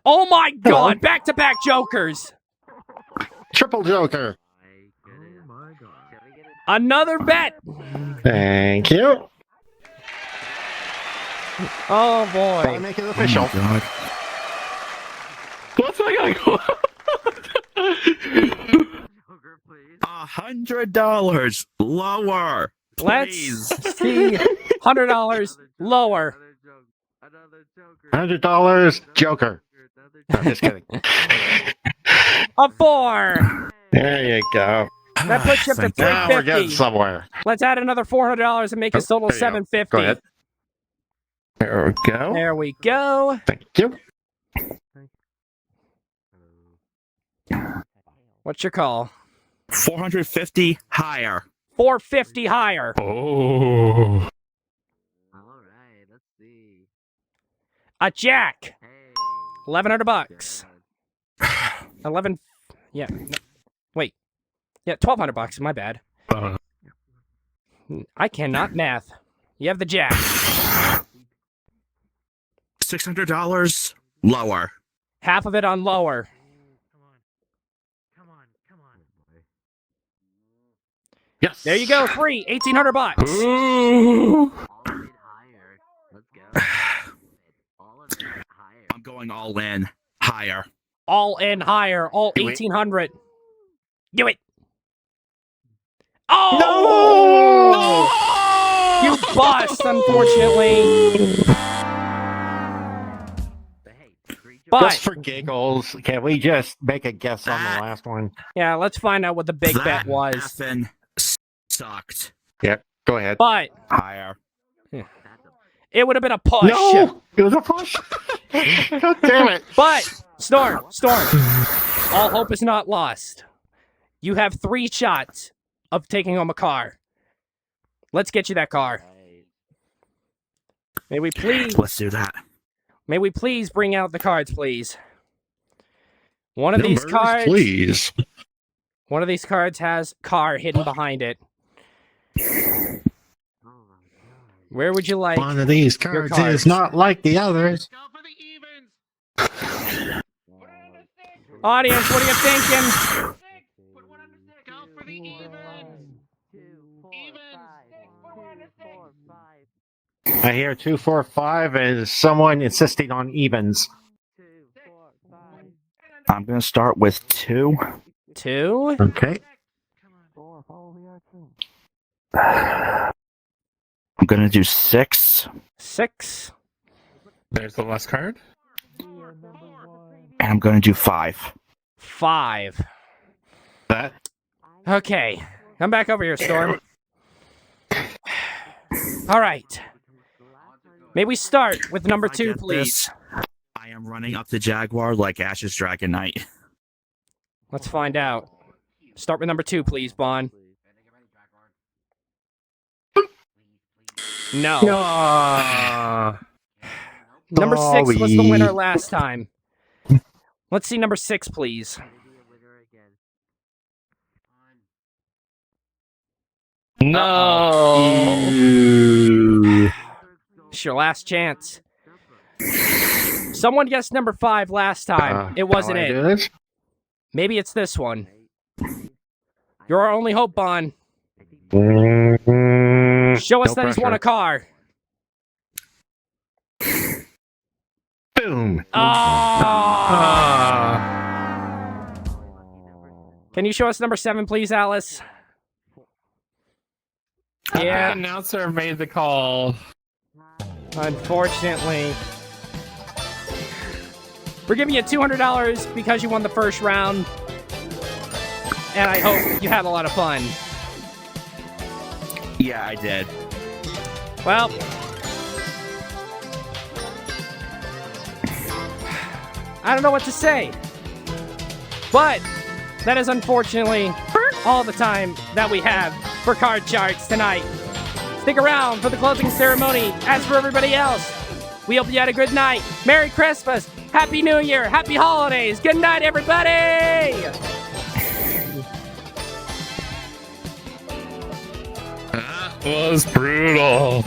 Oh my Hello. God! Back-to-back Jokers. Triple Joker. Another bet. Thank you. Oh Gotta boy. make it official. God. What's I gotta go? $100 lower. Let's Please. see. $100 lower. $100 Joker. No, just kidding. A 4. There you go. That puts you up to Thank you. Now we're getting 350. somewhere. Let's add another $400 and make us total There you go. 750. Go ahead. There we go. There we go. Thank you. What's your call? 450 higher. 450 higher. Oh. A jack. $1,100. 11. Yeah. No, wait. Yeah, $1,200. My bad. I cannot math. You have the jack. $600 lower. Half of it on lower. Yes. There you go. Free. $1,800. Ooh. I'm going all in. Higher. All in higher. All Do it. 1,800. Do it. Oh! No! You bust, unfortunately. But Just for giggles, can we just make a guess on the last one? yeah, let's find out what the big bet was. effing sucked. Yep. Go ahead. But Higher. it would have been a push. No! It was a push. God damn it. But Storm, all hope is not lost. You have 3 shots of taking home a car. Let's get you that car. May we please bring out the cards, please? One of these cards, please. One of these cards has car hidden behind it. Where would you like? One of these your cards is not like the others. Go for the evens. Audience, what are you thinking? Go for the evens. I hear 2, 4, 5, and someone insisting on evens. I'm going to start with 2. 2. Okay. I'm going to do 6. 6. There's the last card. And I'm going to do 5. 5. That. Okay. Come back over here, Storm. All right. May we start with number 2, please? I am running up the Jaguar like Ash's Dragon Knight. Let's find out. Start with number 2, please, Bon. No. Number 6 was the winner last time. Let's see number 6, please. No. It's your last chance. Someone guessed number 5 last time. It wasn't it. Maybe it's this one. You're our only hope, Bon. Show us that he's won a car. Boom. Can you show us number 7, please, Alice? Yeah. The announcer made the call. Unfortunately. We're giving you $200 because you won the first round. And I hope you had a lot of fun. Yeah, I did. Well, I don't know what to say. But that is unfortunately all the time that we have for Card Charts tonight. Stick around for the closing ceremony. As for everybody else, we hope you had a good night. Merry Christmas. Happy New Year. Happy Holidays. Good night, everybody. That was brutal.